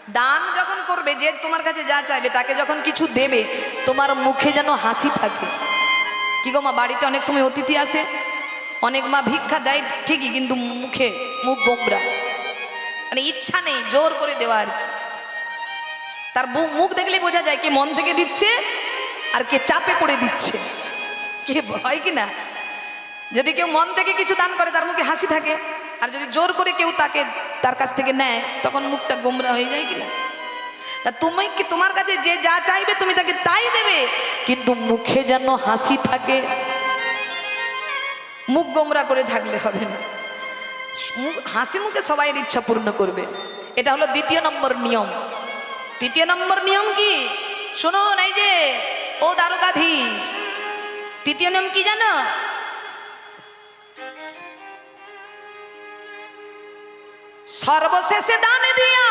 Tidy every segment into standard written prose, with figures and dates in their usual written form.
দান যখন করবে, যে তোমার কাছে যা চাইবে তাকে যখন কিছু দেবে, তোমার মুখে যেন হাসি থাকে। কি গো মা, বাড়িতে অনেক সময় অতিথি আসে, অনেক মা ভিক্ষা দেয় ঠিকই, কিন্তু মুখ গোমরা, মানে ইচ্ছা নেই, জোর করে দেওয়া আর কি। তার মুখ দেখলে বোঝা যায় কে মন থেকে দিচ্ছে আর কে চাপে পড়ে দিচ্ছে। কে হয় কি না? যদি কেউ মন থেকে কিছু দান করে তার মুখে হাসি থাকে, আর যদি জোর করে কেউ তার কাছ থেকে নেয় তখন মুখটা গোমরা হয়ে যায় কিনা। তা তুমি কি, তোমার কাছে যে যা চাইবে তুমি তাকে তাই দেবে, কিন্তু মুখে যেন হাসি থাকে। মুখ গোমরা করে থাকলে হবে না, হাসি মুখে সবাইয়ের ইচ্ছা পূর্ণ করবে। এটা হলো দ্বিতীয় নম্বর নিয়ম। তৃতীয় নম্বর নিয়ম কি শুনুন, এই যে ও দ্বারকাধীশ, তৃতীয় নিয়ম কি জানো? সর্বশেষে দান দিয়া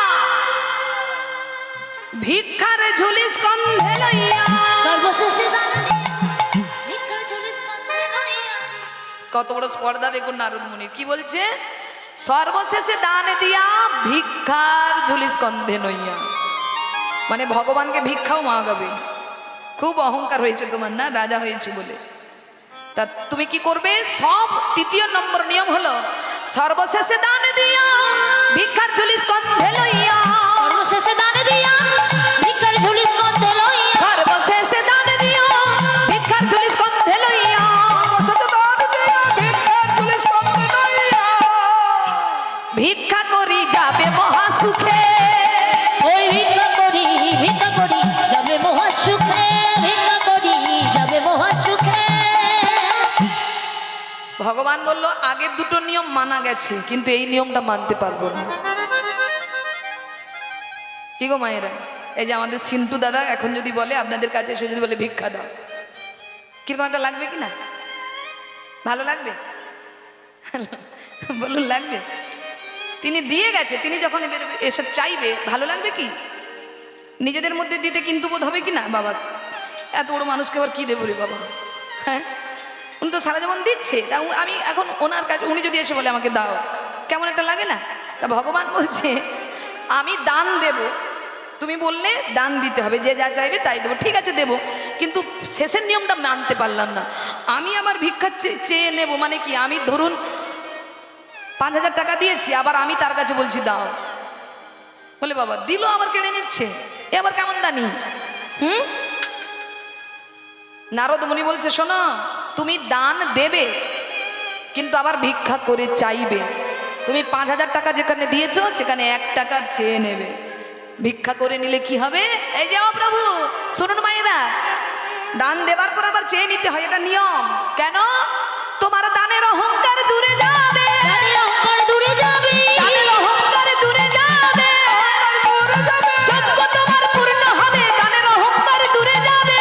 ভিক্ষার ঝুলি স্কন্ধে লইয়া। সর্বশেষে দান দিয়া ভিক্ষার ঝুলি স্কন্ধে লইয়া। কত বড় স্পর্ধা দেখুন নারদ মুনি কি বলছে, সর্বশেষে দান দিয়া ভিক্ষার ঝুলি স্কন্ধে লইয়া, মানে ভগবানকে ভিক্ষাও মাগাবে। খুব অহংকার হয়েছে তোমার না, রাজা হয়েছে বলে। তা তুমি কি করবে? সব তৃতীয় নম্বর নিয়ম হলো সর্বশেষে দান দিয়া ভিক্ষার ঝুলি স্কন্ধে লইয়া। সর্বশেষে দান দিয়া ভিক্ষার ঝুলি স্কন্ধে লইয়া। সর্বশেষে দান দিয়া ভিক্ষার ঝুলি স্কন্ধে লইয়া। ভিক্ষা করি যাবে মহাসুখে। ওই ভিক্ষা করি যাবে মহাসুখে। ভিক্ষা করি যাবে মহাসুখে। ভগবান বলল আগের দুটো নিয়ম মানা গেছে, কিন্তু এই নিয়মটা মানতে পারবো না। কি গো মায়েরা, এই যে আমাদের সিন্টু দাদা এখন যদি বলে আপনাদের কাছে এসে যদি বলে ভিক্ষা দাও, কিরকম একটা লাগবে কি না? ভালো লাগবে? বলুন লাগবে? তিনি দিয়ে গেছে, তিনি যখন এসব চাইবে ভালো লাগবে কি? নিজেদের মধ্যে দিতে কিন্তু বোধ হবে কি না, বাবা এত বড় মানুষকে আবার কি দেবো রে বাবা। হ্যাঁ, উনি তো সারা জীবন দিচ্ছে, তা আমি এখন ওনার কাছে, উনি যদি এসে বলে আমাকে দাও, কেমন একটা লাগে না? তা ভগবান বলছে আমি দান দেব, তুমি বললে দান দিতে হবে, যে যা চাইবে তাই দেবো, ঠিক আছে দেবো, কিন্তু শেষের নিয়মটা মানতে পারলাম না। আমি আবার ভিক্ষা চেয়ে নেব, মানে কি, আমি ধরুন 5,000 টাকা দিয়েছি, আবার আমি তার কাছে বলছি দাও, বলে বাবা দিল আবার কেড়ে নিচ্ছে, এ আবার কেমন দানি? নারদ মুনি বলছে শোনো, তুমি দান দেবে কিন্তু আবার ভিক্ষা করে চাইবে। তুমি 5,000 টাকা যেখানে দিয়েছো সেখানে 1 টাকা চেয়ে নেবে। ভিক্ষা করে নিলে কি হবে? এই যে ও প্রভু শুনুন মায়েরা, দান দেবার পর আবার চেয়ে নিতে হয়, এটা নিয়ম। কেন? তোমার দানের অহংকার দূরে যাবে। দানের অহংকার দূরে যাবে। দানের অহংকার দূরে যাবে। যজ্ঞ তোমার পূর্ণ হবে, দানের অহংকার দূরে যাবে।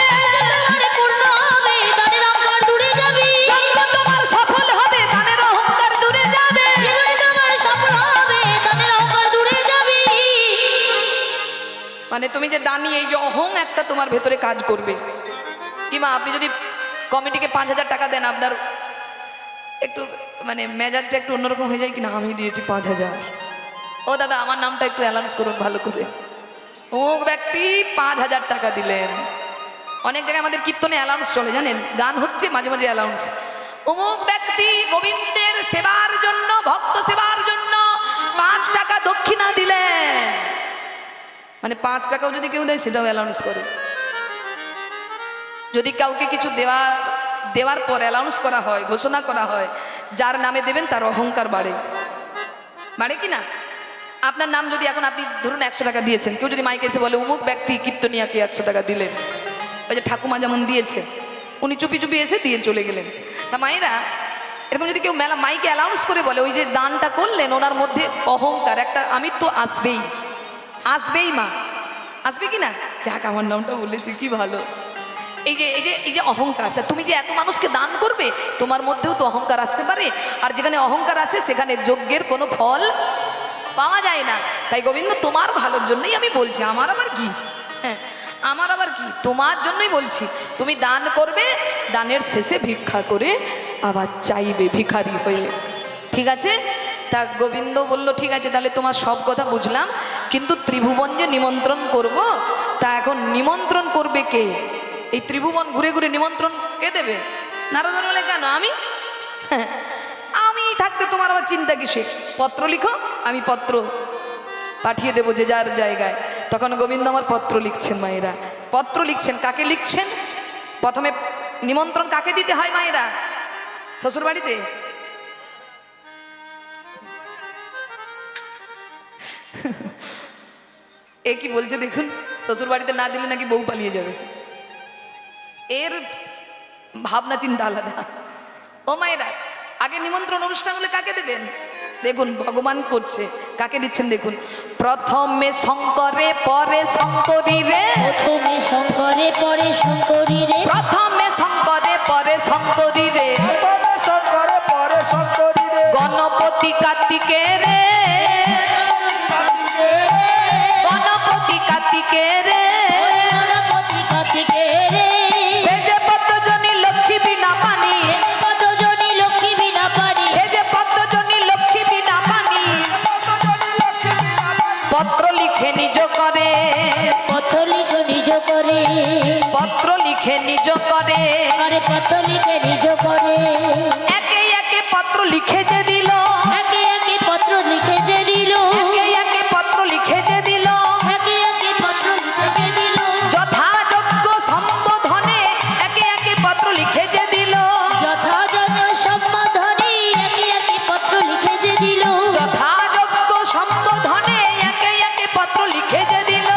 তোমার পূর্ণ হবে, দানের অহংকার দূরে যাবে। যজ্ঞ তোমার সফল হবে, দানের অহংকার দূরে যাবে। জীবনে তোমার সফল হবে, দানের অহংকার দূরে যাবে। মানে তুমি যে দানি, এই যে অহং একটা তোমার ভেতরে কাজ করবে। কিংবা আপনি যদি কমিটিকে 5,000 টাকা দেন, আপনার একটু মানে মেজাজটা একটু অন্যরকম হয়ে যায় কিনা, আমি দিয়েছি 5,000, ও দাদা আমার নামটা একটু অ্যানাউন্স করুন ভালো করে, অমুক ব্যক্তি 5,000 টাকা দিলেন। অনেক জায়গায় আমাদের কীর্তনে অ্যালাউন্স চলে জানেন, গান হচ্ছে মাঝে মাঝে অ্যালাউন্স, অমুক ব্যক্তি গোবিন্দের সেবার জন্য, ভক্ত সেবার জন্য 5 টাকা দক্ষিণা দিলেন। মানে 5 টাকাও যদি কেউ দেয় সেটাও অ্যালাউন্স করে। যদি কাউকে কিছু দেওয়ার পর অ্যালাউন্স করা হয়, ঘোষণা করা হয়, যার নামে দেবেন তার অহংকার বাড়ে কি না? আপনার নাম যদি এখন আপনি ধরুন 100 টাকা দিয়েছেন, কেউ যদি মাইকে এসে বলে অমুক ব্যক্তি কীর্তনিয়াকে 100 টাকা দিলেন, ওই যে ঠাকুমা যেমন দিয়েছে, উনি চুপি চুপি এসে দিয়ে চলে গেলেন। তা মায়েরা এরকম যদি কেউ মাইকে অ্যালাউন্স করে বলে ওই যে দানটা করলেন, ওনার মধ্যে অহংকার একটা, আমি তো আসবেই মা, আসবে কি না? যাক আমার নামটা বলেছি, কি ভালো। এই যে অহংকার, তা তুমি যে এত মানুষকে দান করবে, তোমার মধ্যেও তো অহংকার আসতে পারে, আর যেখানে অহংকার আসে সেখানে যজ্ঞের কোনো ফল পাওয়া যায় না। তাই গোবিন্দ তোমার ভালোর জন্যই আমি বলছি, আমার আবার কি, হ্যাঁ আমার আবার কি, তোমার জন্যই বলছি। তুমি দান করবে, দানের শেষে ভিক্ষা করে আবার চাইবে ভিখারি হয়ে, ঠিক আছে? তা গোবিন্দ বলল ঠিক আছে, তাহলে তোমার সব কথা বুঝলাম, কিন্তু ত্রিভুবন যে নিমন্ত্রণ করব, তা এখন নিমন্ত্রণ করবে কে? এই ত্রিভুবন ঘুরে ঘুরে নিমন্ত্রণ কে দেবে? নারদ মুনি বলে কেন আমি? আমি থাকতে তোমার আবার চিন্তা কিসে? পত্র লিখো, আমি পত্র পাঠিয়ে দেবো যে যার জায়গায়। তখন গোবিন্দ আমার পত্র লিখছেন মায়েরা, পত্র লিখছেন। কাকে লিখছেন? প্রথমে নিমন্ত্রণ কাকে দিতে হয় মায়েরা? শ্বশুর বাড়িতে? এ কি বলছে দেখুন, শ্বশুর বাড়িতে না দিলে নাকি বউ পালিয়ে যাবে। এর ভাবনা চিন্তা আলাদা। ও মায়েরা, আগে নিমন্ত্রণ অনুষ্ঠান হলে কাকে দেবেন? দেখুন ভগবান করছে, কাকে দিচ্ছেন দেখুন। প্রথমে শঙ্করে পরে শঙ্করী রে, প্রথমে শঙ্করে পরে শঙ্করী রে, প্রথমে শঙ্করে পরে শঙ্করী রে, প্রথমে শঙ্করে পরে শঙ্করী রে, গণপতি কার্তিকে রে, গণপতি কার্তিকে রে, গণপতি কার্তিকে রে, সে যে পদ্মজনী লক্ষ্মী বিনা পানি, পদ্মজনী লক্ষ্মী বিনা পানি, সে যে পদ্মজনী লক্ষ্মী বিনা পানি, পদ্মজনী লক্ষ্মী বিনা পানি, পত্র লিখে নিজ করে, পত্র লিখে নিজ করে, পত্র লিখে নিজ করে, আরে পত্র লিখে নিজ করে, একে একে পত্র লিখে যে দিল, একে একে পত্র লিখে যে দিল, একে একে পত্র লিখে যে দিল, একে একে পত্র লিখে যে দিল, যথাযোগ্য সম্বোধনে একে একে পত্র লিখে যে দিল, যথাযথ সম্বোধনে একে একে পত্র লিখে যে দিল, যথাযোগ্য সম্বোধনে একে একে পত্র লিখে যে দিল।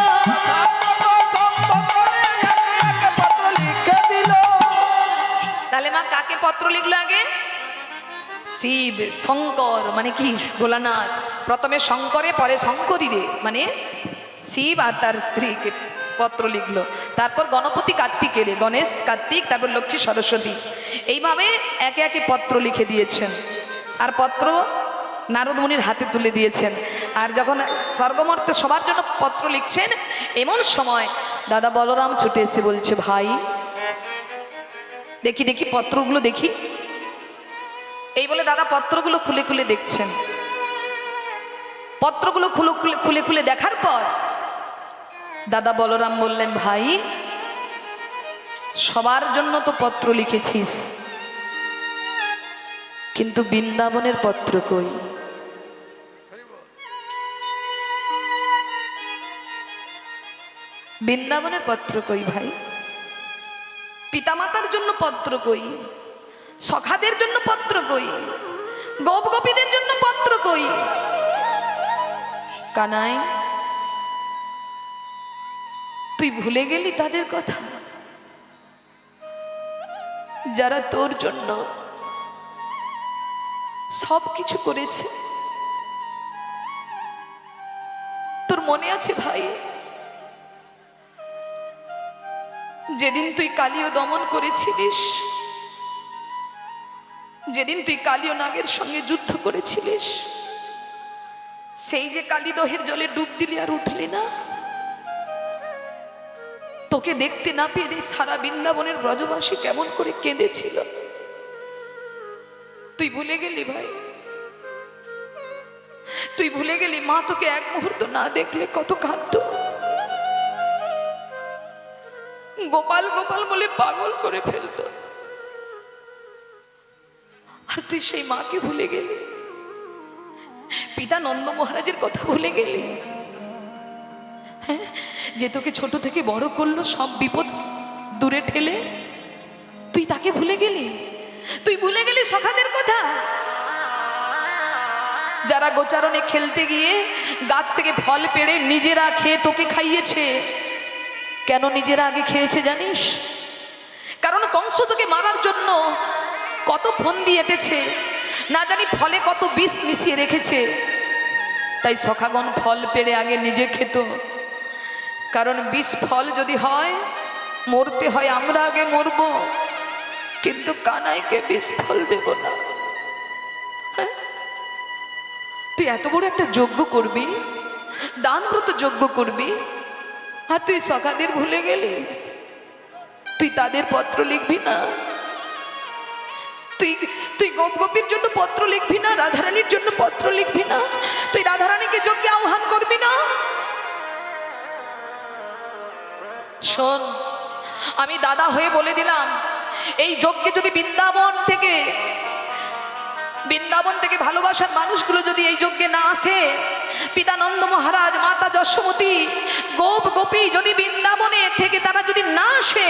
একে পত্র লিখে দিল। তাহলে মা কাকে পত্র লিখলো আগে? শিব শঙ্কর মানে কি? ভোলানাথ। প্রথমে শঙ্করে পরে শঙ্করী রে, মানে শিব আর তার স্ত্রীকে পত্র লিখলো। তারপর গণপতি কার্তিকে রে, গণেশ কার্তিক, তারপর লক্ষ্মী সরস্বতী, এইভাবে একে একে পত্র লিখে দিয়েছেন। আর পত্র নারদ মুনির হাতে তুলে দিয়েছেন। আর যখন স্বর্গমর্তে সবার জন্য পত্র লিখছেন, এমন সময় দাদা বলরাম ছুটে এসে বলছে, ভাই দেখি দেখি পত্রগুলো দেখি। এই বলে দাদা পত্রগুলো খুলে খুলে দেখছেন। পত্রগুলো খুলে খুলে দেখার পর দাদা বলরাম বললেন, ভাই সবার জন্য তো পত্র লিখেছিস, কিন্তু বৃন্দাবনের পত্র কই? বৃন্দাবনের পত্র কই ভাই? পিতামাতার জন্য পত্র কই? সখাদের জন্য পত্র কই? গোপ গোপীদের জন্য পত্র কই? কানাই, তুই ভুলে গেলি তাদের কথা, যারা তোর জন্য সব কিছু করেছে। তোর মনে আছে ভাই, যেদিন তুই কালীয় দমন করেছিলিস, যেদিন তুই কালীয় নাগের সঙ্গে যুদ্ধ করেছিলিস, সেই যে কালীদহের জলে ডুব দিলি আর উঠলি না, তোকে দেখতে না পেরে সারা বৃন্দাবনের ব্রজবাসী কেমন করে কেঁদেছিল। তুই ভুলে গেলি ভাই? তুই ভুলে গেলি মা তোকে এক মুহূর্ত না দেখলে কত কাঁদতো, গোপাল গোপাল বলে পাগল করে ফেলতো। আর তুই সেই মাকে ভুলে গেলি, পিতা নন্দ মহারাজের কথা ভুলে গেলি, হ্যাঁ, যে তোকে ছোট থেকে বড় করলো, সব বিপদ দূরে ঠেলে, তুই তাকে ভুলে গেলি। তুই ভুলে গেলি সখাদের কথা, যারা গোচারণে খেলতে গিয়ে গাছ থেকে ফল পেড়ে নিজেরা খেয়ে তোকে খাইয়েছে। কেন নিজেরা আগে খেয়েছে জানিস? কারণ কংস তোকে মারার জন্য কত ফন্দি এঁটেছে, না জানি ফলে কত বিষ মিশিয়ে রেখেছে। তাই সখাগণ ফল পেড়ে আগে নিজে খেত, কারণ বিষ ফল যদি হয়, মরতে হয় আমরা আগে মরব, কিন্তু কানাইকে বিষ ফল দেব না। হ্যাঁ? তুই এত বড় একটা যজ্ঞ করবি, দানব্রত যজ্ঞ করবি, আর তুই সখাদের ভুলে গেলি। তুই তাদের পত্র লিখবি না, তুই তুই তুই গোপীর জন্য পত্র লিখবি না, রাধারানীর জন্য পত্র লিখবি না, তুই রাধারানীকে যজ্ঞে আহ্বান করবি না? শোন, আমি দাদা হয়ে বলে দিলাম, এই যজ্ঞে যদি বৃন্দাবন থেকে ভালোবাসার মানুষগুলো যদি এই যজ্ঞে না আসে, পিতানন্দ মহারাজ, মাতা যশোমতী, গোপী যদি বৃন্দাবনে থেকে তারা যদি না আসে,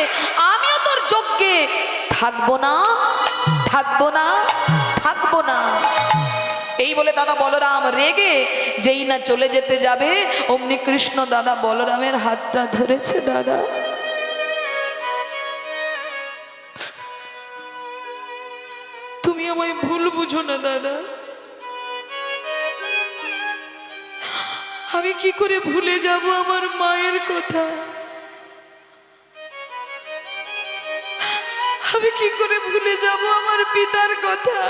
আমিও তোর যজ্ঞে থাকবো না, থাকবো না, থাকবো না। এই বলে দাদা বলরাম রেগে যেই না চলে যেতে যাবে, অমনি কৃষ্ণ দাদা বলরামের হাতটা ধরেছে। দাদা, তুমি আমায় ভুল বুঝো না দাদা, আমি কি করে ভুলে যাব আমার মায়ের কথা, আমি কি করে ভুলে যাব আমার পিতার কথা,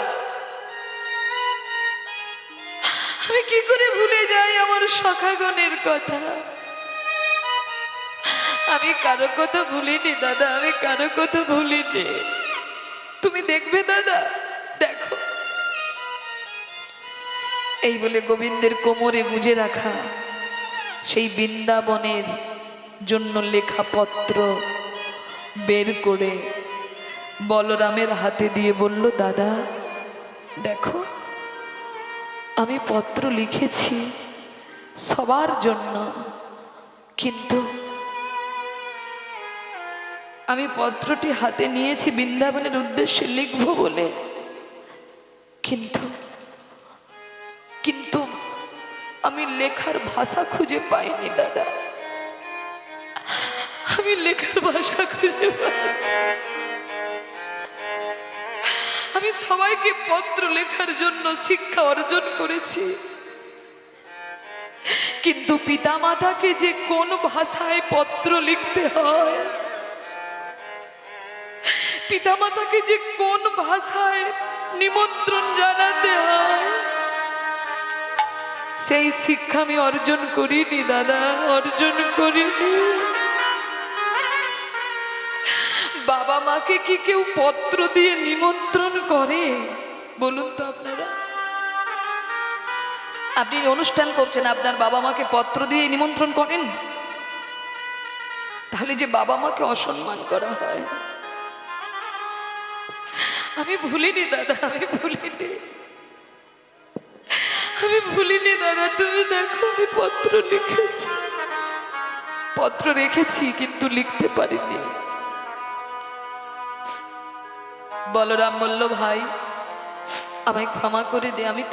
আমি কি করে ভুলে যাই আমার সখাগণের কথা। আমি কারো কথা ভুলিনি দাদা, আমি কারো কথা ভুলিনি। তুমি দেখবে দাদা, দেখো। এই বলে গোবিন্দের কোমরে গুজে রাখা সেই বৃন্দাবনের জন্য লেখা পত্র বের করে বলরামের হাতে দিয়ে বলল, দাদা দেখো, আমি পত্র লিখেছি সবার জন্য, কিন্তু আমি পত্রটি হাতে নিয়েছি বৃন্দাবনের উদ্দেশ্যে লিখব বলে, কিন্তু কিন্তু আমি লেখার ভাষা খুঁজে পাইনি দাদা, আমি লেখার ভাষা খুঁজে পাইনি। আমি সবাইকে পত্র লেখার জন্য শিক্ষা অর্জন করেছি, কিন্তু পিতামাতাকে যে কোন ভাষায় পত্র লিখতে হয়, পিতামাতাকে যে কোন ভাষায় নিমন্ত্রণ জানাতে হয়, সেই শিক্ষা আমি অর্জন করিনি দাদা, অর্জন করিনি। বাবা মাকে কি কেউ পত্র দিয়ে নিমন্ত্রণ করে বলুন তো আপনারা? আপনি অনুষ্ঠান করছেন, আপনার বাবা মাকে পত্র দিয়ে নিমন্ত্রণ করেন? তাহলে যে বাবা মাকে অসম্মান করা হয়। আমি ভুলিনি দাদা, আমি ভুলিনি, আমি ভুলিনি দাদা। তুমি দেখো, আমি পত্র লিখেছি, পত্র রেখেছি, কিন্তু লিখতে পারিনি। বলরাম বলল, ভাই আমায় ক্ষমা করে দে, আমি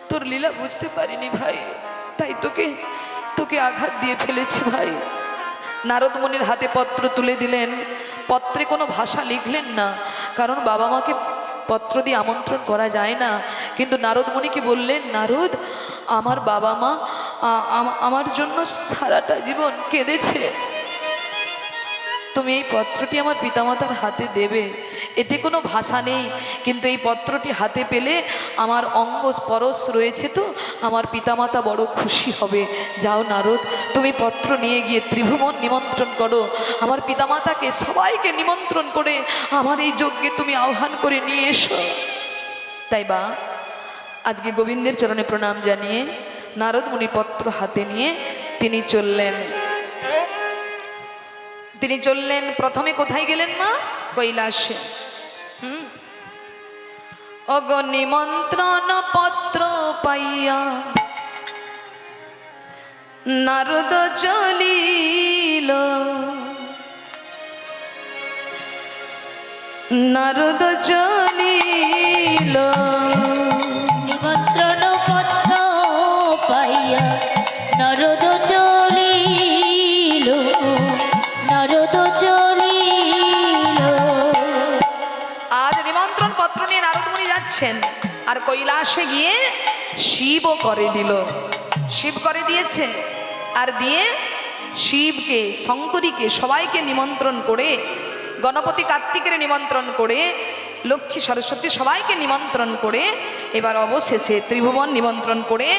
তোর লীলা বুঝতে পারিনি ভাই, তাই তোকে আঘাত দিয়ে ফেলেছি ভাই। নারদ মুনির হাতে পত্র তুলে দিলেন, পত্রে কোনো ভাষা লিখলেন না, কারণ বাবা মাকে পত্র দিয়ে আমন্ত্রণ করা যায় না। কিন্তু নারদ মুনিকে বললেন, নারদ, আমার বাবা মা আমার জন্য সারাটা জীবন কেঁদেছে, তুমি এই পত্রটি আমার পিতামাতার হাতে দেবে। এতে কোনো ভাষা নেই, কিন্তু এই পত্রটি হাতে পেলে আমার অঙ্গ স্পর্শ রয়েছে, তো আমার পিতামাতা বড় খুশি হবে। যাও নারদ, তুমি পত্র নিয়ে গিয়ে ত্রিভুবন নিমন্ত্রণ করো, আমার পিতামাতাকে সবাইকে নিমন্ত্রণ করে আমার এই যজ্ঞে তুমি আহ্বান করে নিয়ে এসো। তাই বা আজকে গোবিন্দের চরণে প্রণাম জানিয়ে নারদ মুনি পত্র হাতে নিয়ে তিনি চললেন। প্রথমে কোথায় গেলেন মা? কৈলাসে। অগ নিমন্ত্রণ পত্র পাইয়া নারদ চলিল, নারদ চলিল। নিমন্ত্রণ পত্র পাইয়া নারদ চলিল, নারদ চলিল। আজ নিমন্ত্রণ পত্র নিয়ে নারদ মুনি যাচ্ছেন, আর কৈলাসে গিয়ে শিব করে দিল, শিব করে দিয়েছে। আর দিয়ে শিবকে, শঙ্করীকে, সবাইকে নিমন্ত্রণ করে, গণপতি কার্তিকের নিমন্ত্রণ করে, লক্ষ্মী সরস্বতী সবাইকে নিমন্ত্রণ করে, এবার অবশেষে ত্রিভুবন নিমন্ত্রণ করে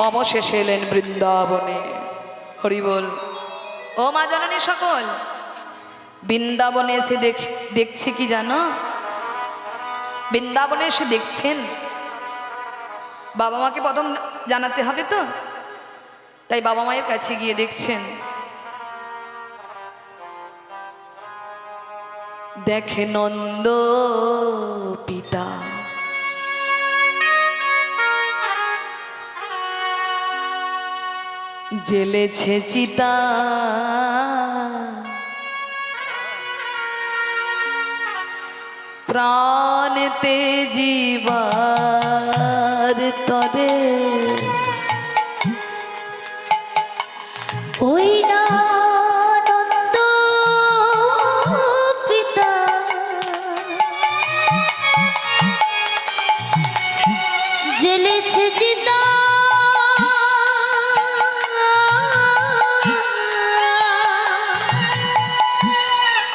অবশেষে এলেন বৃন্দাবনে। হরি বল। ও মা জননী সকল, বৃন্দাবনে এসে দেখছে কি জানো? বৃন্দাবনে এসে দেখছেন বাবা মাকে প্রথম জানাতে হবে তো, তাই বাবা মায়ের কাছে গিয়ে দেখছেন, দেখে নন্দ পিতা জ্বেলেছে চিতা, প্রাণেতে জীবার তরে, ওই না নন্দ পিতা জ্বেলেছে চিতা,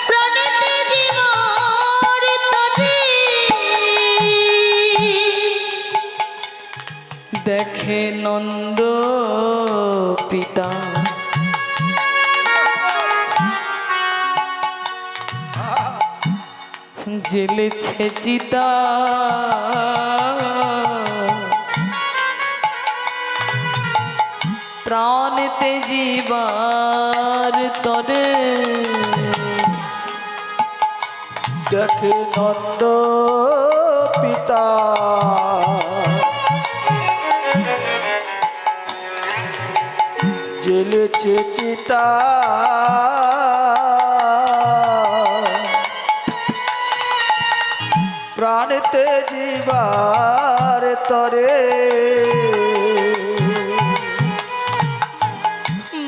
প্রাণেতে জীবর তরে, দেখে নন্দ পিতা জ্বেলেছে চিতা, প্রাণেতে জীবার তরে, দেখে নন্দ পিতা জ্বেলেছে চিতা, প্রাণেতে জীবার তরে,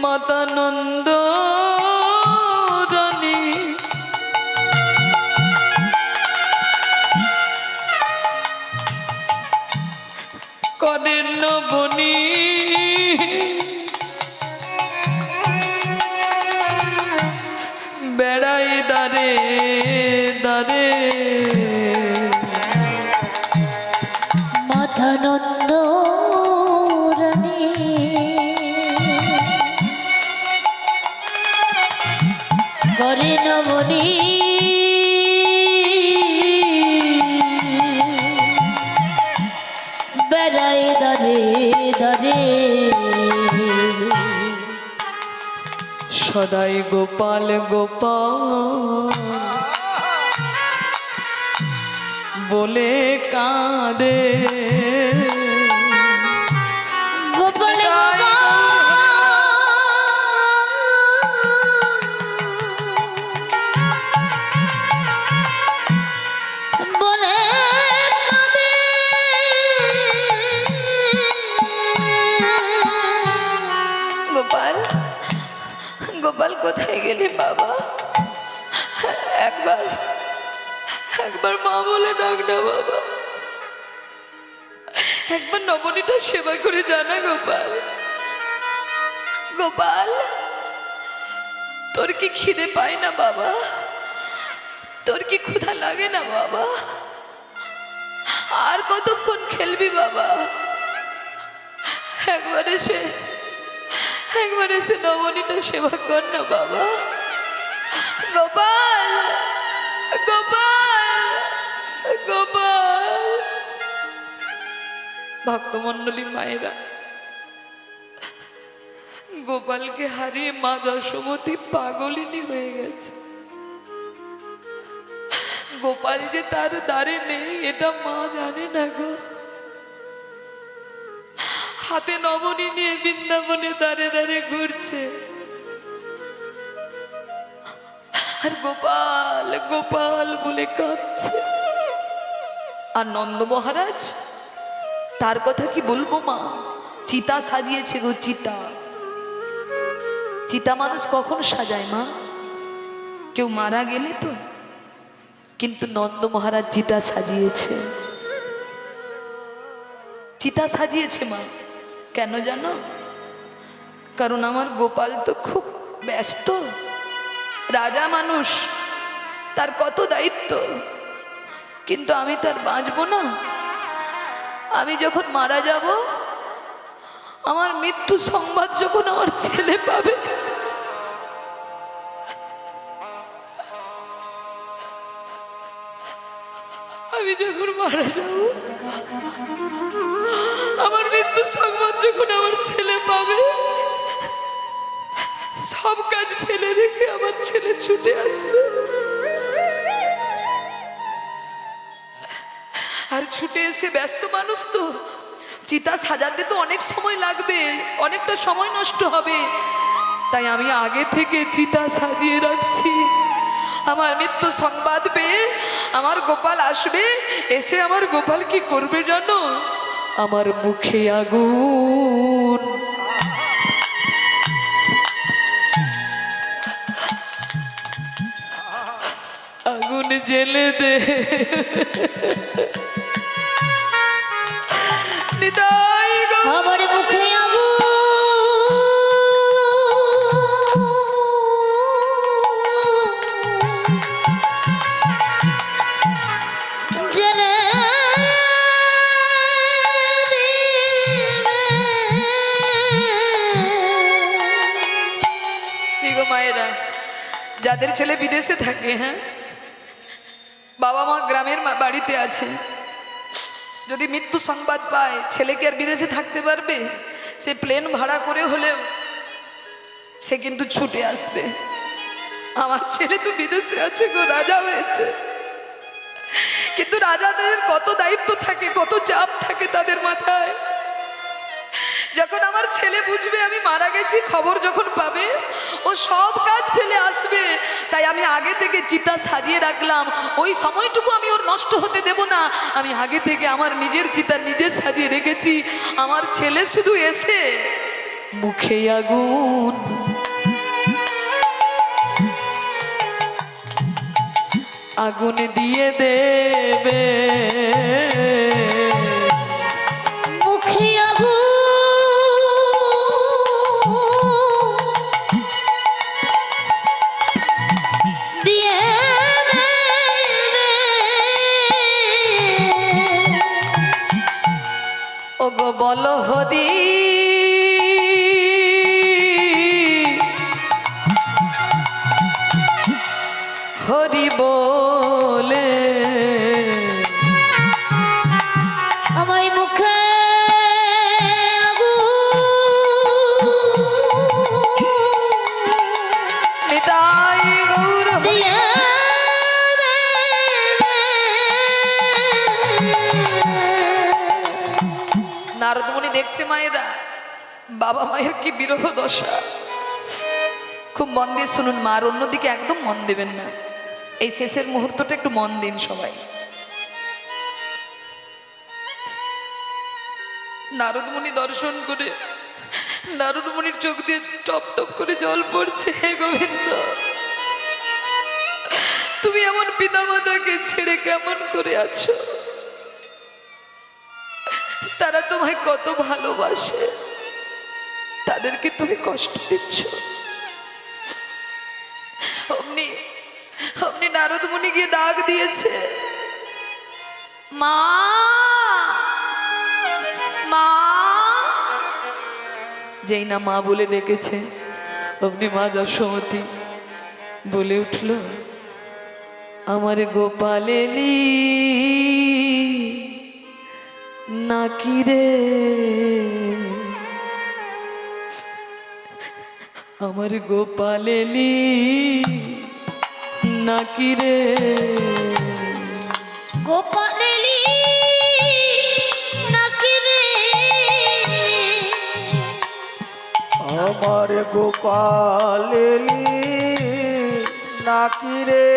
মাতা নন্দ রানী করেন নবনী, বেড়াই দারে দারে, মাথা নন্দ রানী করে নমনি, বেড়াই দারে দারে, সদাই গোপাল গোপাল বলে কাঁদে, গোপাল বলে কাঁদে, গোপাল গোপাল কোথায় গেলে বাবা? একবার একবার মা বলে ডাক না বাবা, একবার নবনীটা সেবা করে জানা গোপাল। গোপাল তোর কি খিদে পায় না বাবা? তোর কি ক্ষুধা লাগে না বাবা? আর কতক্ষণ খেলবি বাবা? একবার এসে নবনীটা সেবা কর না বাবা। গোপাল গোপাল গোপাল। ভক্তমণ্ডলী মায়েরা, গোপালকে হারিয়ে মা যশোমতী পাগলিনী হয়ে গেছে। গোপাল যে তার দ্বারে নেই এটা মা জানে না গো। হাতে নবনী নিয়ে বৃন্দাবনে দাঁড়ে দাঁড়ে ঘুরছে, আর গোপাল গোপাল বলে কাঁদছে। আর নন্দ মহারাজ, তার কথা কি বলবো মা, চিতা সাজিয়েছে গো চিতা। চিতা মানুষ কখন সাজায় মা? কেউ মারা গেলে তো। কিন্তু নন্দ মহারাজ চিতা সাজিয়েছে, চিতা সাজিয়েছে মা। কেন জানো? কারণ আমার গোপাল তো খুব ব্যস্ত, রাজা মানুষ, তার কত দায়িত্ব। কিন্তু আমি তো আর বাঁচবো না। আমি যখন মারা যাব, আমার মৃত্যু সংবাদ যখন আমার ছেলে পাবে, আমি যখন মারা যাব, আমার মৃত্যু সংবাদ যখন আমার ছেলে পাবে, সব কাজ ফেলে রেখে আমার ছেলে ছুটে আসবে, আর ছুটে এসে ব্যস্ত মানুষ তো চিতা সাজাতে তো অনেক সময় লাগবে, অনেকটা সময় নষ্ট হবে, তাই আমি আগে থেকে চিতা সাজিয়ে রাখছি। আমার মৃত্যু সংবাদ পেয়ে আমার গোপাল আসবে, এসে আমার গোপাল কি করবে জানো? আমার মুখে আগুন, আগুন জেলে দে। নিতাই গো আমার মুখে আগুন জ্বেলে কি গো মায়েরা, যাদের ছেলে বিদেশে থাকে, হ্যাঁ, বাবা মা গ্রামের বাড়িতে আছে, যদি মৃত্যু সংবাদ পায়, ছেলে কি আর বিদেশে থাকতে পারবে? সে প্লেন ভাড়া করে হলেও সে কিন্তু ছুটে আসবে। আমার ছেলে তো বিদেশে আছে গো, রাজা হয়েছে, কিন্তু রাজাদের কত দায়িত্ব থাকে, কত চাপ থাকে তাদের মাথায়। যখন আমার ছেলে বুঝবে আমি মারা গেছি, খবর যখন পাবে, ও সব কাজ ফেলে আসবে। তাই আমি আগে থেকে চিতা সাজিয়ে রাখলাম, ওই সময়টুকু আমি ওর নষ্ট হতে দেব না। আমি আগে থেকে আমার নিজের চিতা নিজে সাজিয়ে রেখেছি। আমার ছেলে শুধু এসে মুখে আগুন, আগুন দিয়ে দেবে, মুখে আগুন দিয়ে ওগো বলো হরি, হরি বলে আমার মুখে নিতাই গৌর হরি। দিয়ে নারদমণি দেখছে মায়েরা, বাবা মায়ের কি বিরহ দশা। খুব মন দিয়ে শুনুন মা, আর অন্যদিকে একদম মন দেবেন না। এই শেষের মুহূর্তটা একটু মন দিন সবাই। নারদমণি দর্শন করে নারদমণির চোখ দিয়ে টপ টপ করে জল পড়ছে। হে গোবিন্দ, তুমি এমন পিতামাতাকে ছেড়ে কেমন করে আছো? তারা তোমায় কত ভালোবাসে, তাদেরকে তুমি কষ্ট দিচ্ছ। অমনি অমনি নারদমণি গিয়ে ডাক দিয়েছে, মা মা। যেই না মা বলে ডেকেছে, অমনি মা যশোমতী বলে উঠল, আমার গোপাল এলি নাকি রে, আমার গোপাল এলি নাকি রে, গোপালেলি নাকি রে, আমার গোপাল এলি নাকি রে,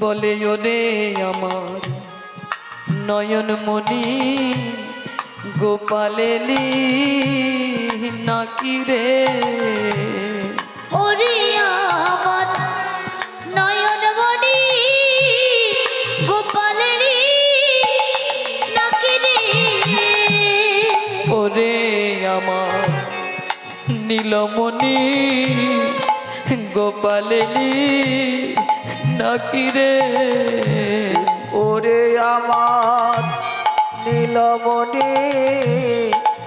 বলে ওরে আমার নয়নমণি, গোপাল এলি নাকি রে, ওরে আমার নয়নমণি, গোপালেলি নাকি রে, ওরে আমার নীলমণি, গোপাল এলি নাকি রে, ওরে আমার নীলমণি,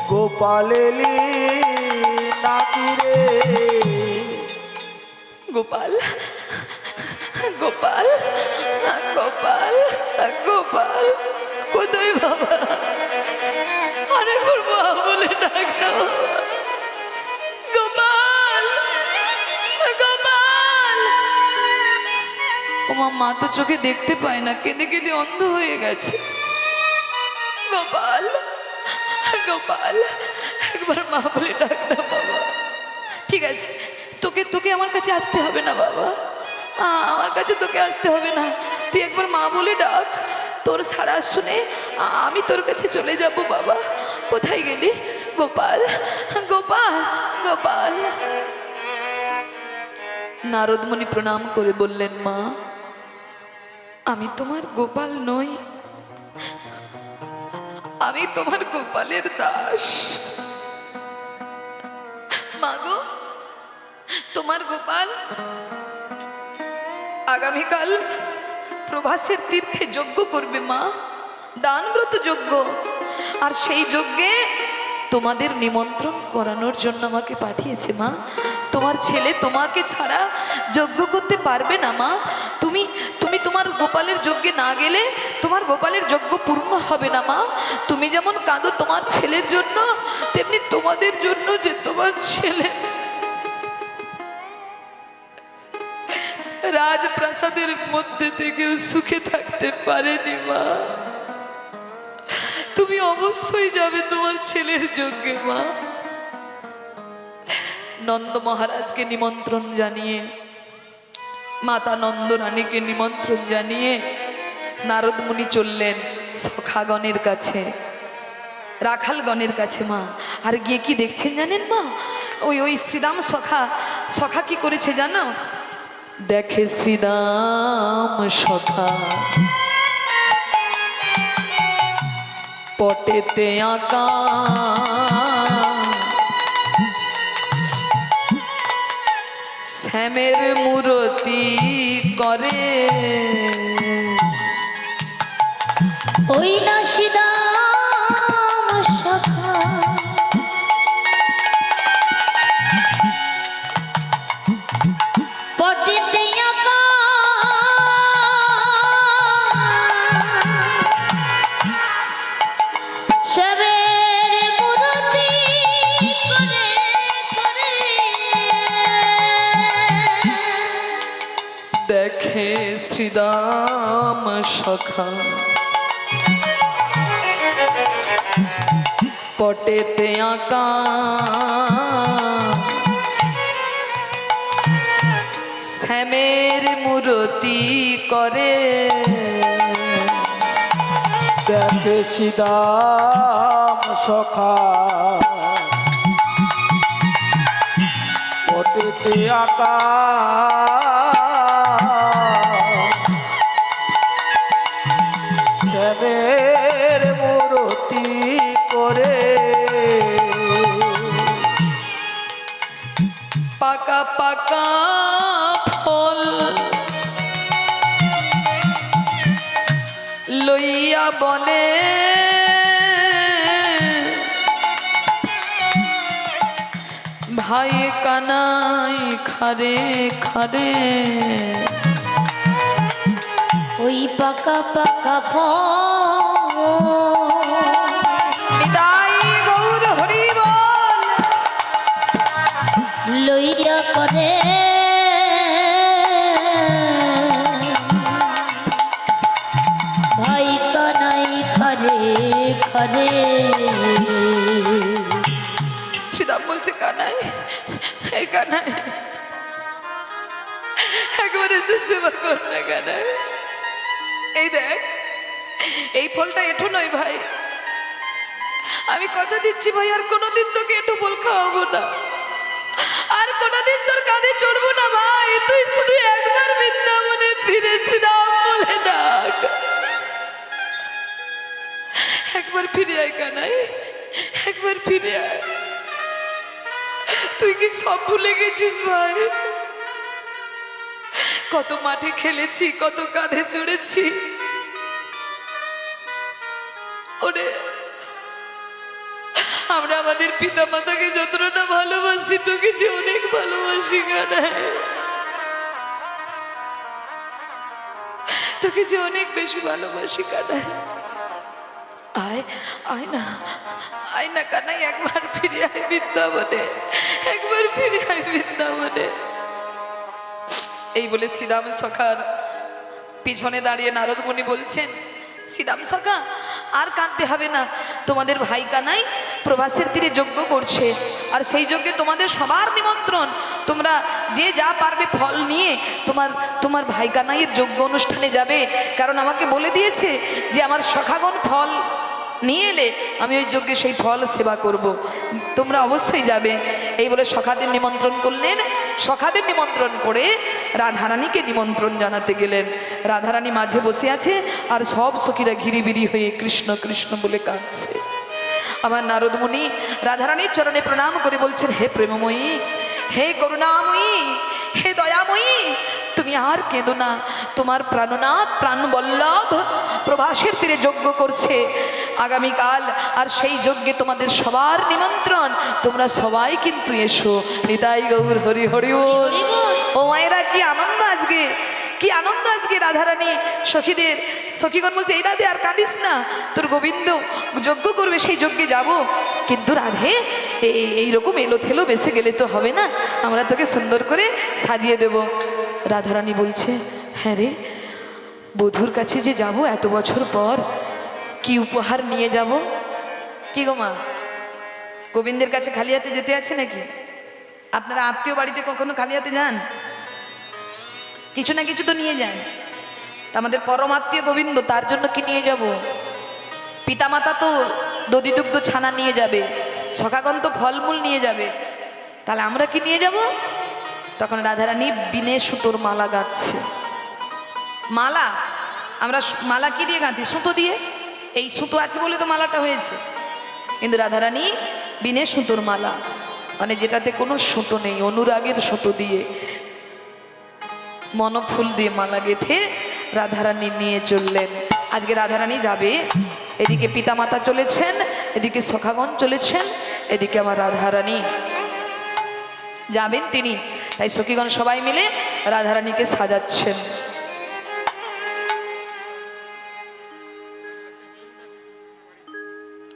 গোপাল এলি নাকি রে, গোপাল গোপাল গোপাল গোপাল কোথায় বাবা? অনেকবার মা বলে ডাকলাম, গোপাল গোপাল। ওমা, মা তো চোখে দেখতে পায় না, কেঁদে কেঁদে অন্ধ হয়ে গেছে। গোপাল গোপাল, একবার মা বলে ডাকলাম বাবা। ঠিক আছে, তোকে তোকে আমার কাছে আসতে হবে না বাবা, আমার কাছে তোকে আসতে হবে না। তুই একবার মা বলে ডাক, তোর সাড়া শুনে আমি তোর কাছে চলে যাব বাবা। কোথায় গেলি গোপাল গোপাল গোপাল? নারদমুনি প্রণাম করে বললেন, মা আমি তোমার গোপাল নই, আমি তোমার গোপালের দাস। মাগো, তোমার গোপাল আগামীকাল প্রভাসের তীর্থে যজ্ঞ করবে মা, দানব্রত যজ্ঞ। আর সেই যজ্ঞে তোমাদের নিমন্ত্রণ করানোর জন্য আমাকে পাঠিয়েছে মা। তোমার ছেলে তোমাকে ছাড়া যজ্ঞ করতে পারবে না মা। তুমি তুমি তোমার গোপালের যজ্ঞে না গেলে তোমার গোপালের যজ্ঞ পূর্ণ হবে না মা। তুমি যেমন কাঁদো তোমার ছেলের জন্য, তেমনি তোমাদের জন্য যে তোমার ছেলে রাজপ্রাসাদের মধ্যে থেকেও সুখে থাকতে পারেনি মা। তুমি অবশ্যই যাবে তোমার ছেলের যজ্ঞে মা। নন্দ মহারাজকে নিমন্ত্রণ জানিয়ে, মাতা নন্দ রানীকে নিমন্ত্রণ জানিয়ে নারদ মুনি চললেন সখাগণের কাছে, রাখালগণের কাছে মা। আর গিয়ে কি দেখছেন জানেন মা? ওই শ্রীরাম সখা কি করেছে জানো? দেখে শ্রীরাম সখা পটেতে আঁকা শ্যামের মূরতি করে, ওই না শ্রীরাম সখা পটেতে আঁকা শ্যামের মূরতি করে করে দেখে শ্রীরাম সখা পটেতে আঁকা শ্যামের মূরতি করে, দেখে সীতাম সখা পটেতে আঁকা শ্যামের মূরতি করে, পাকা পাকা ফল লইয়া বলে, ভাই কানাই খারে খারে, ওই পাকা পাকা ফল নিতাই গৌর হরি বল, লইয়া করে ভাই কানাই খারে খারে। শ্রীরাম বলছে, কানাই এই কানাই একবার এসে সেবা কর না কানাই। এই দেখ, এই ফলটা এঠো নয় ভাই, আমি কথা দিচ্ছি ভাই, আর কোনোদিন তোকে এঠো ফল খাওয়াবো না, আর কোনোদিন তোর কাঁধে চড়বো না ভাই। তুই শুধু একবার বৃন্দাবনে ফিরে শ্রীরাম বলে ডাক, একবার ফিরে আয় কানাই, একবার ফিরে আয়। তুই কি সব ভুলে গেছিস ভাই? কত মাঠে খেলেছি, কত কাঁধে চড়েছি, ওরে আমরা আমাদের পিতা মাতাকে যতটা না ভালোবাসি, তোকে যে অনেক ভালোবাসি কানাই। তোকে যে অনেক বেশি ভালোবাসি কানাই। আয় আয় না, আয় না কানাই, একবার ফিরে আয় বৃন্দাবনে, একবার ফিরে আয় বৃন্দাবনে। এই বলে শ্রীরাম সখার পিছনে দাঁড়িয়ে নারদ মুনি বলছেন, শ্রীরাম সখা আর কাঁদতে হবে না, তোমাদের ভাই কানাই প্রভাসের তীরে যজ্ঞ করছে, আর সেই যজ্ঞে তোমাদের সবার নিমন্ত্রণ। তোমরা যে যা পারবে ফল নিয়ে তোমার ভাই কানাইয়ের যজ্ঞ অনুষ্ঠানে যাবে, কারণ আমাকে বলে দিয়েছে যে আমার সখাগণ ফল নিয়ে এলে আমি ওই যজ্ঞে সেই ফল সেবা করব, তোমরা অবশ্যই যাবে। এই বলে সখাদের নিমন্ত্রণ করলেন। সখাদের নিমন্ত্রণ করে রাধারানীকে নিমন্ত্রণ জানাতে গেলেন। রাধারানী মাঝে বসে আছে, আর সব সখীরা ঘিরিবিরি হয়ে কৃষ্ণ কৃষ্ণ বলে কাঁদছে। আমার নারদ মুনি রাধারানীর চরণে প্রণাম করে বলছেন, হে প্রেমময়ী, হে করুণাময়ী, হে দয়াময়ী, তুমি আর কেঁদো না। তোমার প্রাণনাথ প্রাণবল্লভ প্রভাসের তীরে যজ্ঞ করছে আগামীকাল, আর সেই যজ্ঞে তোমাদের সবার নিমন্ত্রণ, তোমরা সবাই কিন্তু এসো। নিতাই গৌর হরি হরি বল। ও মায়েরা, কি আনন্দ আজকে, কি আনন্দ আজকে। রাধারানী সখীদের, সখীগণ বলছে, এই রাধে আর কাঁদিস না, তোর গোবিন্দ যজ্ঞ করবে, সেই যজ্ঞে যাব। কিন্তু রাধে এইরকম এলো থেলো বেসে গেলে তো হবে না, আমরা তোকে সুন্দর করে সাজিয়ে দেব। রাধারানী বলছে, হ্যাঁ রে, বধূর কাছে যে যাব এত বছর পর, কি উপহার নিয়ে যাব? কি গো মা, গোবিন্দের কাছে খালি হাতে যেতে আছে নাকি? আপনারা আত্মীয় বাড়িতে কখনো খালি হাতে যান? কিছু না কিছু তো নিয়ে যান। আমাদের পরমাত্মীয় গোবিন্দ, তার জন্য কি নিয়ে যাব? পিতামাতা তো দধি দুগ্ধ ছানা নিয়ে যাবে, সখাগণ তো ফলমূল নিয়ে যাবে, তাহলে আমরা কি নিয়ে যাব? তখন রাধারানী বিনে সুতোর মালা গাঁথছে। মালা, আমরা মালা কি দিয়ে গাঁথি? সুতো দিয়ে। এই সুতো আছে বলে তো মালাটা হয়েছে। কিন্তু রাধারানী বিনে সুতোর মালা, মানে যেটাতে কোনো সুতো নেই, অনুরাগের সুতো দিয়ে, মনফুল দিয়ে মালা গেঁথে রাধারানী নিয়ে চললেন। আজকে রাধারানী যাবে, এদিকে পিতামাতা চলেছেন, এদিকে সখাগণ চলেছেন, এদিকে আমার রাধারানী যাবেন তিনি। তাই সখীগণ সবাই মিলে রাধারানীকে সাজাচ্ছেন।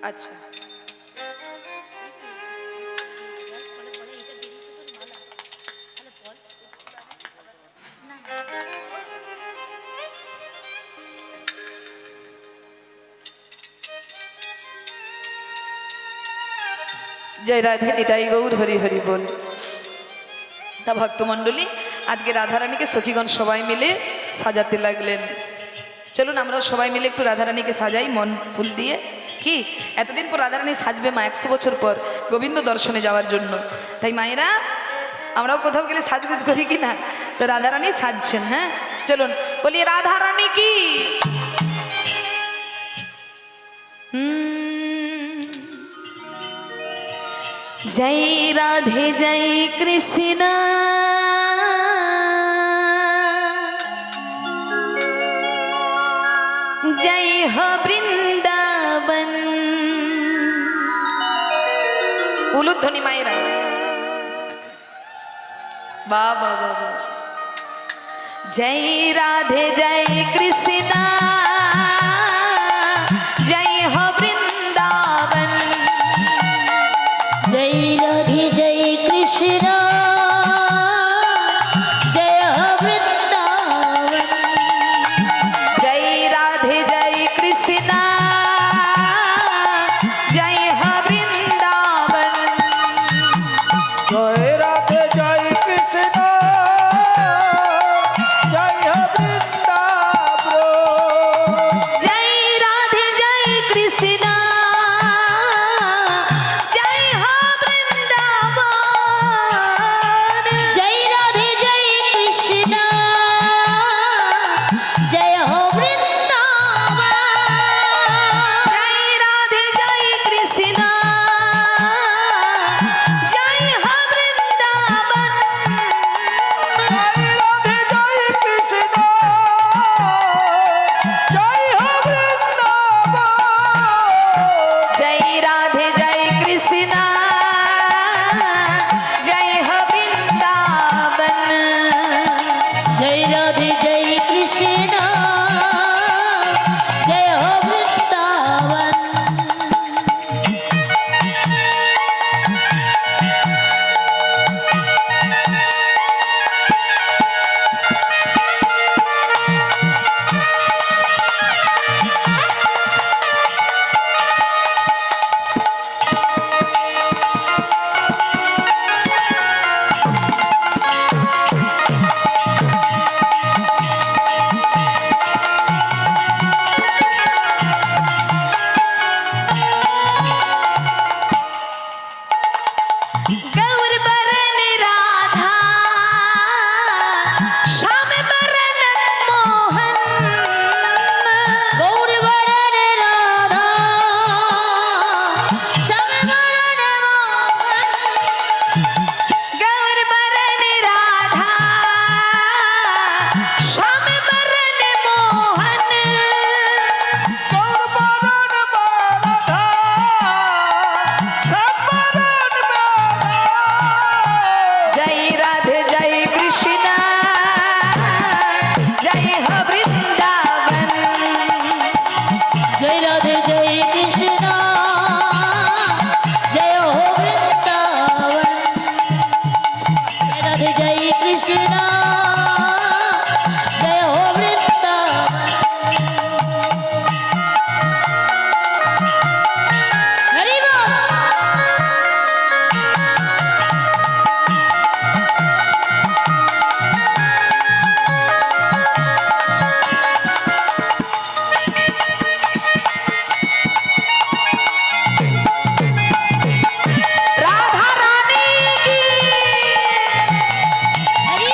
আচ্ছা, জয় রাধে, নিতাই গৌর হরি হরি বল। তা ভক্তমণ্ডলী, আজকে রাধারানীকে সখীগণ সবাই মিলে সাজাতে লাগলেন। চলুন আমরাও সবাই মিলে একটু রাধারানীকে সাজাই মন ফুল দিয়ে। কি এতদিন পর রাধারানী সাজবে মা, 100 বছর পর গোবিন্দ দর্শনে যাওয়ার জন্য। তাই মায়েরা, আমরাও কোথাও গেলে সাজগুজ করি কি না? তো রাধারানী সাজছেন। হ্যাঁ, চলুন বলি রাধারানী কি। জয় রাধে জয় কৃষ্ণ, জয় হো বৃন্দাবন। উলুধ্বনি মায়েরা, বাবা বাবা। জয় রাধে জয় কৃষ্ণ, জয় হো বৃন্দাবন। জয় রাধে জয় কৃষ্ণ, জয় হো বৃন্দাবন। জয় রাধে জয় কৃষ্ণ, জয় হো বৃন্দাবন। জয় রাধে জয় কৃষ্ণ, জয় হে বৃন্দাবন। জয় রাধে জয় কৃষ্ণ, गौर बरन राधा श्याम बरन मोहन गौर बरन राधा श्याम बरन मोहन गौर बरन राधा श्याम बरन मोहन गौर बरन राधा श्याम बरन जय राधे जय कृष्ण जय हो वृंदावन जय राधे जय कृष्ण जय हो वृंदावन जय राधे जय कृष्ण जय हो वृंदावन हरि बोल राधा रानी की हरि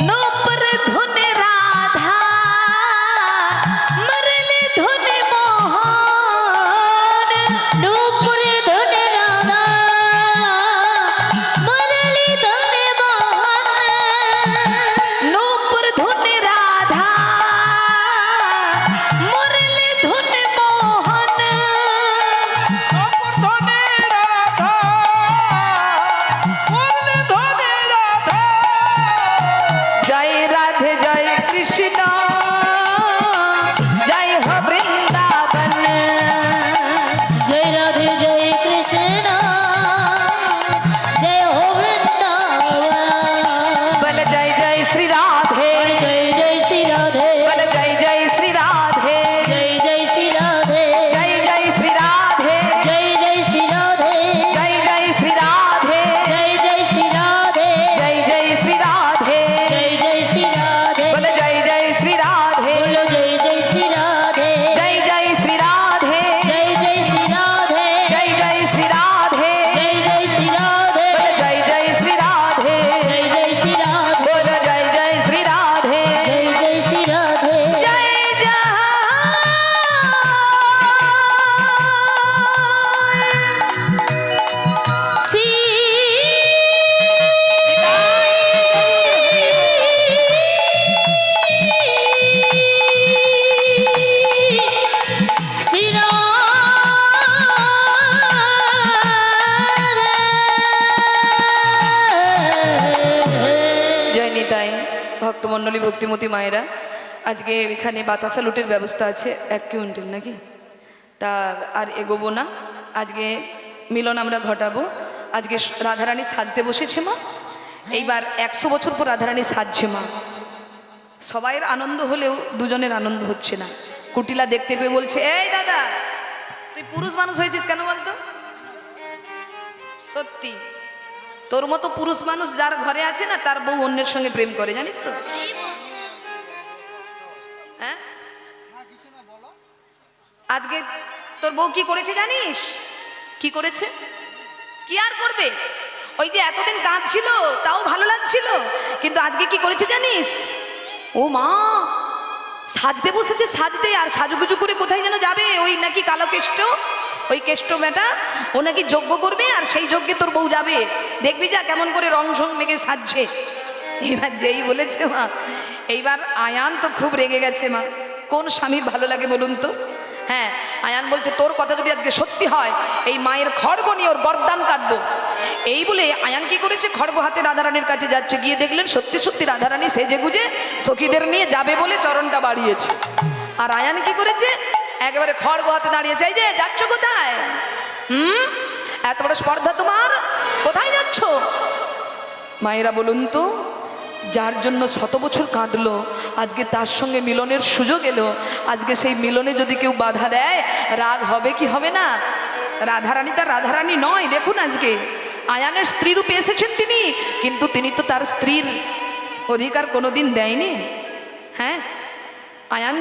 नूपुर धुन राधा मुरली धुन मोहन नूपुर धुन राधा मुरली धुन मोहन नूपुर धुन राधा मुरली धुन मोहन अमर धने राधा मुरली धने राधा जय राधे जय कृष्ण जय हो वृंदावन जय राधे जय कृष्ण जय हो वृंदावन बल जय जय श्री राधे जय जय श्री राधे बल जय जय श्री राधे जय जय श्री राधे जय जय श्री राधे जय जय श्री राधे जय जय श्री राधे जय जय श्री राधे जय जय श्री राधे जय जय श्री राधे बोल जय जय श्री राधे बोलो जय जय श्री राधे जय जय श्री राधे जय जय श्री राधे जय जय श्री राधे जय जय श्री राधे बोल जय जय श्री राधे जय जय श्री राधे बोल जय जय श्री राधे जय जय श्री राधे जय श्री জয় নিতাই ভক্তমণ্ডলী ভক্তিমতী মায়েরা আজকে এখানে বাতাসা লুটের ব্যবস্থা আছে 1 কুইন্টাল নাকি তা আর এগোবো না আজকে মিলন আমরা ঘটাবো আজকে রাধারানী সাজতে বসেছে মা এইবার 100 বছর পর রাধারানী সাজছে মা সবাইয়ের আনন্দ হলেও দুজনের আনন্দ হচ্ছে না কুটিলা দেখতে পেয়ে বলছে এই দাদা তুই পুরুষ মানুষ হয়েছিস কেন বলতো সত্যি তোর মতো পুরুষ মানুষ যার ঘরে আছে না তার বউ অন্যের সঙ্গে প্রেম করে জানিস তো হ্যাঁ আজকে তোর বউ কি করেছে জানিস কি করেছে কি আর করবে ওই যে এতদিন কাঁদছিল তাও ভালো লাগছিল কিন্তু আজকে কি করেছে জানিস ও মা সাজতে বসেছে সাজতে আর সাজুগুজু করে কোথায় যেন যাবে ওই নাকি কালো কেষ্ট ওই কেষ্ট বেটা ও নাকি যজ্ঞ করবে আর সেই যজ্ঞে তোর বউ যাবে দেখবি যা কেমন করে রং ঝং মেঘে সাজছে এবার যেই বলেছে মা এইবার আয়ান তো খুব রেগে গেছে মা কোন স্বামীর ভালো লাগে বলুন তো হ্যাঁ আয়ান বলছে তোর কথা যদি আজকে সত্যি হয় এই মায়ের খড়গ নিয়ে ওর গর্দান কাটবো এই বলে আয়ান কি করেছে খড়গ হাতে রাধারানীর কাছে যাচ্ছে গিয়ে দেখলেন সত্যি সত্যি রাধারানী সেজে গুজে সখীদের নিয়ে যাবে বলে চরণটা বাড়িয়েছে আর আয়ান কি করেছে একেবারে খড়গ হাতে দাঁড়িয়েছে এই যে যাচ্ছ কোথায় এত বড় স্পর্ধা তোমার কোথায় যাচ্ছ মায়েরা বলুন তো যার জন্য 100 বছর কাঁদলো আজকে তার সঙ্গে মিলনের সুযোগ এলো আজকে সেই মিলনে যদি কেউ বাধা দেয় রাগ হবে কি হবে না রাধারানী তার রাধারানী নয় দেখুন আজকে আয়ানের স্ত্রী রূপে এসেছেন তিনি কিন্তু তিনি তো তার স্ত্রীর অধিকার কোনোদিন দেয়নি হ্যাঁ আয়ান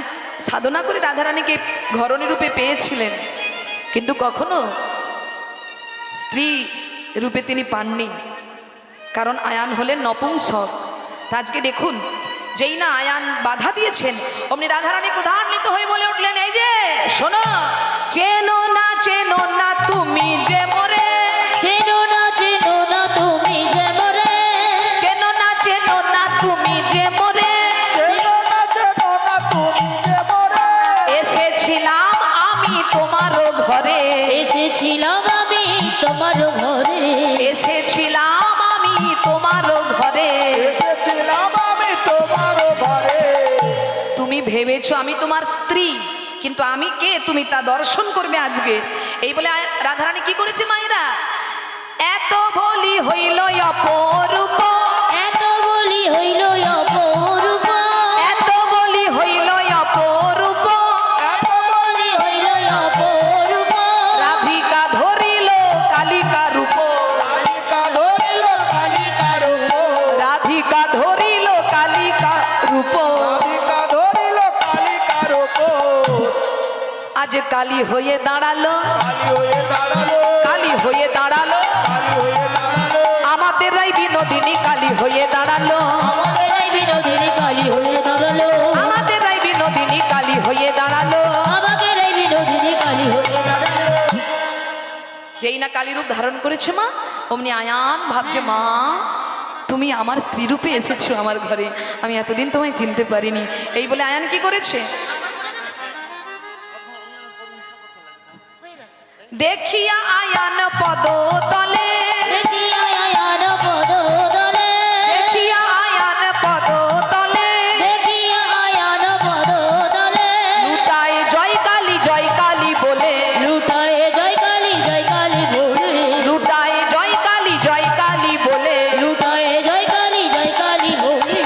সাধনা করে রাধারানীকে ঘরণী রূপে পেয়েছিলেন, কিন্তু কখনো স্ত্রী রূপে তিনি পাননি, কারণ আয়ান হলেন নপুংসক। তা আজকে দেখুন, যেই না আয়ান বাধা দিয়েছেন অমনি রাধারানী ক্রোধান্বিত হয়ে বলে উঠলেন, এই যে শোনো, চেনো না তুমি যে মোরে, চেনো না তুমি যে মোরে, চেনো না তুমি যে মোরে, চেনো না তুমি যে মোরে, এসেছিলাম আমি তোমারও ঘরে, এসেছিলাম আমি তোমার ঘরে, এসেছিলাম আমি তোমারও ঘরে। এসেছিলাম আমি তোমার ঘরে। তুমি ভেবেছো আমি তোমার স্ত্রী, কিন্তু আমি কে তুমি তা দর্শন করবে আজকে। এই বলে রাধারানী কি করেছে মায়েরা, এত বলি হইল অপরূপ, এত বলি হইল অপরূপ, এত বলি হইল অপরূপ, এত বলি হইল অপরূপ, রাধিকা ধরিল কালিকা রূপ, কালিকা ধরিল কালিকার উপর, রাধিকা ধরিল কালিকা রূপ। রাধিকা ধরিল কালিকার উপর। আজ কালী হয়ে দাঁড়ালো, কালী হয়ে দাঁড়ালো, কালী হয়ে দাঁড়ালো, কালী হয়ে দাঁড়ালো, আমাদের এই বিনোদিনী কালী হয়ে দাঁড়ালো, আমাদের এই বিনোদিনী কালী হয়ে দাঁড়ালো, আমাদের এই বিনোদিনী কালী হয়ে দাঁড়ালো। আমাদের এই বিনোদিনী কালী হয়ে দাঁড়ালো। যেই না কালী রূপ ধারণ করেছে মা, অমনি আয়ান ভাবছে, মা তুমি আমার স্ত্রী রূপে এসেছো আমার ঘরে, আমি এতদিন তোমায় চিনতে পারিনি। এই বলে আয়ান কি করেছে, দেখিয়া আয়ান পদ তলে, দেখিয়া আয়ান পদতলে, দেখিয়া আয়ান পদ তলে, দেখিয়া আয়ান পদতলে, লুটায় জয় কালী বলে, লুটায়ে জয় কালী বলে, লুটায় জয় কালী বলে, লুটায়ে জয় কালী বলে,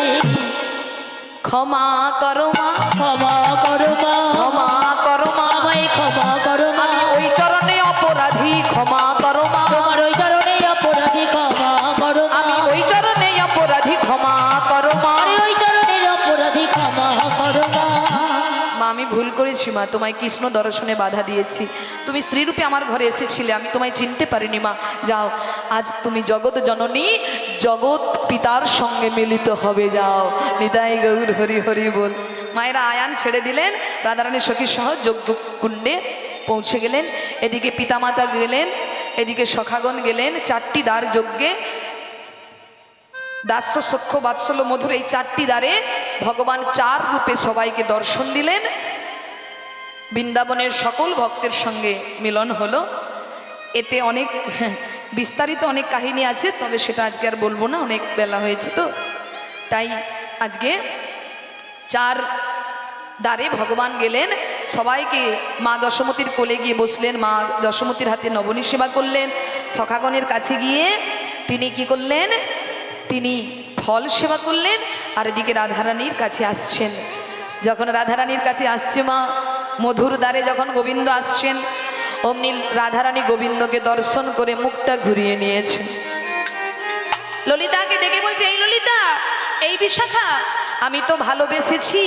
ক্ষমা করো মা, ক্ষমা করো মা, ক্ষমা করো মা, আমায় ক্ষমা করো মা, আমি ওই চরণে অপরাধী, ক্ষমা করো মা, তোমার ওই চরণে অপরাধী ক্ষমা করো মা, আমি ওই চরণে অপরাধী, ক্ষমা করো মা। আমি ওই চরণের অপরাধী ক্ষমা করো মা। মা আমি ভুল করেছি মা, তোমায় কৃষ্ণ দর্শনে বাধা দিয়েছি, তুমি স্ত্রী রূপে আমার ঘরে এসেছিলে, আমি তোমায় চিনতে পারিনি মা। যাও, আজ তুমি জগৎ জননী জগৎ পিতার সঙ্গে মিলিত হবে, যাও। নিতাই গৌর হরি হরি বল। মায়েরা আয়ান ছেড়ে দিলেন, রাধারানী সখী সহ যজ্ঞ কুণ্ডে পৌঁছে গেলেন। এদিকে পিতামাতা গেলেন, এদিকে সখাগণ গেলেন। 4টি দ্বার যজ্ঞে দাস্য সখ্য বাৎসল্য মধুর এই 4টি দ্বারে ভগবান 4 রূপে সবাইকে দর্শন দিলেন। বৃন্দাবনের সকল ভক্তের সঙ্গে মিলন হলো। এতে অনেক বিস্তারিত অনেক কাহিনী আছে, তবে সেটা আজকে আর বলবো না, অনেক বেলা হয়েছে তো। তাই আজকে 4 দ্বারে ভগবান গেলেন, সবাইকে মা যশোমতীর কোলে গিয়ে বসলেন, মা যশোমতীর হাতে নবনী সেবা করলেন। সখাগণের কাছে গিয়ে তিনি কি করলেন, তিনি ফল সেবা করলেন। আর এদিকে রাধারানীর কাছে আসছেন। যখন রাধারানীর কাছে আসছে মা, মধুর দ্বারে যখন গোবিন্দ আসছেন, অমনি রাধারানী গোবিন্দকে দর্শন করে মুখটা ঘুরিয়ে নিয়েছেন। ললিতাকে ডেকে বলছে, এই ললিতা, এই বিশাখা, আমি তো ভালোবেসেছি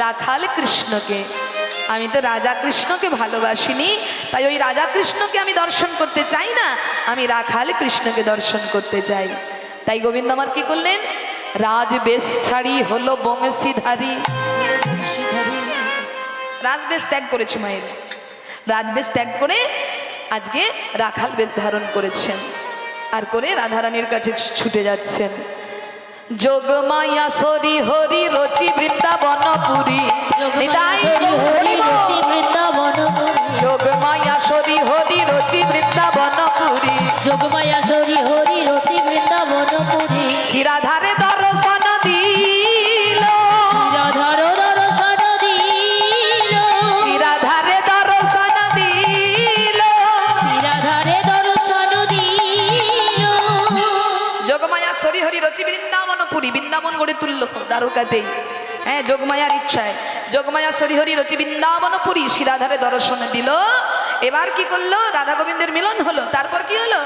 রাখাল কৃষ্ণকে, আমি তো রাজা কৃষ্ণকে ভালোবাসিনি, তাই ওই রাজা কৃষ্ণকে আমি দর্শন করতে চাই না, আমি রাখাল কৃষ্ণকে দর্শন করতে চাই। তাই গোবিন্দ আমার কি করলেন, রাজবেশ ছাড়ি হলো বংশীধারী, রাজবেশ ত্যাগ করেছে মায়ের, রাজবেশ ত্যাগ করে আজকে রাখাল বেশ ধারণ করেছেন, আর করে রাধারানীর কাছে ছুটে যাচ্ছেন। যোগমায়া সরি হরি রচি বৃন্দাবনপুরী, যোগমায়া সরি হরি রচি বৃন্দাবনপুরী, যোগমায়া সরি হরি রতি বৃন্দাবনপুরী, শিরাধারে দর্শন দিল, রাধার দর্শন দিল, শিরাধারে দর্শন দিল, রাধারে দর্শন দিল, যোগমায়া সরি হরি রচি বৃন্দাবনপুরী, বৃন্দাবন গড়ে তুলল দ্বারকাতেই, হ্যাঁ যোগমায়ার ইচ্ছায়। যোগমায়া সরিহরি রচি বৃন্দাবনপুরী, শিরাধারে দর্শন দিল। এবার কি করলো, রাধা গোবিন্দের মিলন হলো। তারপর কি হলো,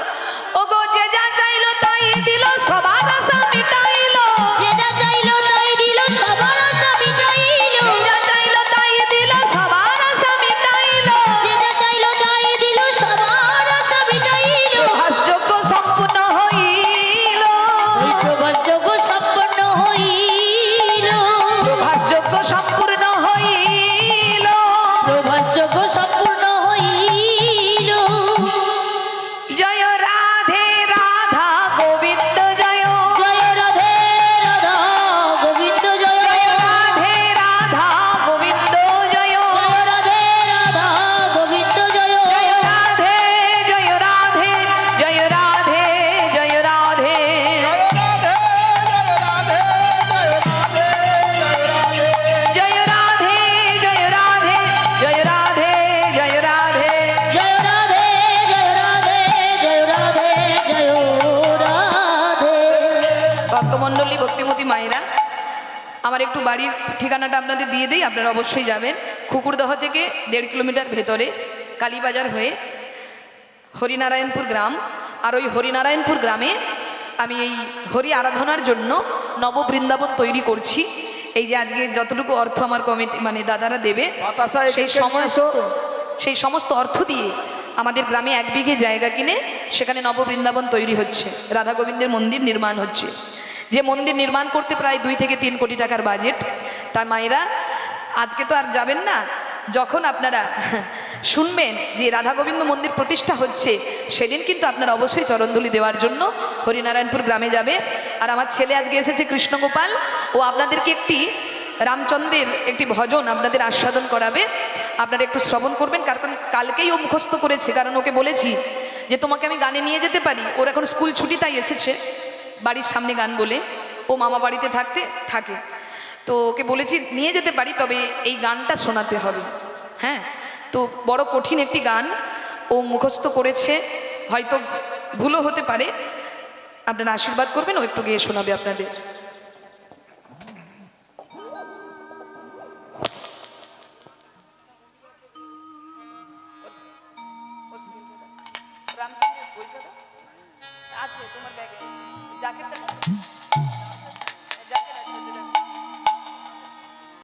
ও গো যে যা চাইলো তাই দিল, সবার আশা মিটাইলো, যে যা চাইলো তাই দিল, সবার আশা মিটাইলো, যে যা আমার একটু বাড়ির ঠিকানাটা আপনাদের দিয়ে দিই, আপনারা অবশ্যই যাবেন। কুকুরদহ থেকে 1.5 কিলোমিটার ভেতরে কালীবাজার হয়ে হরিনারায়ণপুর গ্রাম। আর ওই হরিনারায়ণপুর গ্রামে আমি এই হরি আরাধনার জন্য নববৃন্দাবন তৈরি করছি। এই যে আজকে যতটুকু অর্থ আমার কমিটি মানে দাদারা দেবে, বাতাসা সেই এদিকে নিয়ে এসো। সমস্ত অর্থ দিয়ে আমাদের গ্রামে 1 বিঘে জায়গা কিনে সেখানে নববৃন্দাবন তৈরি হচ্ছে, রাধা গোবিন্দের মন্দির নির্মাণ হচ্ছে। যে মন্দির নির্মাণ করতে প্রায় 2 থেকে 3 কোটি টাকার বাজেট। তাই মায়েরা আজকে তো আর যাবেন না, যখন আপনারা শুনবেন যে রাধা গোবিন্দ মন্দির প্রতিষ্ঠা হচ্ছে সেদিন কিন্তু আপনারা অবশ্যই চরণধুলি দেওয়ার জন্য হরিনারায়ণপুর গ্রামে যাবে। আর আমার ছেলে আজকে এসেছে কৃষ্ণগোপাল, ও আপনাদেরকে একটি রামচন্দ্রের একটি ভজন আপনাদের আস্বাদন করাবে, আপনারা একটু শ্রবণ করবেন। কারণ কালকেই ও মুখস্থ করেছে, কারণ ওকে বলেছি যে তোমাকে আমি গানে নিয়ে যেতে পারি। ওর এখন স্কুল ছুটি, তাই এসেছে বাড়ির সামনে গান বলে। ও মামা বাড়িতে থাকে, তো ওকে বলেছি নিয়ে যেতে পারি, তবে এই গানটা শোনাতে হবে। হ্যাঁ, তো বড় কঠিন একটি গান ও মুখস্থ করেছে, হয়তো ভুলও হতে পারে। আপনারা আশীর্বাদ করবেন, ও একটু গিয়ে শোনাবে আপনাদের। রামচন্দ্রের বইটা আছে তোমার ব্যাগে, জ্যাকেটটা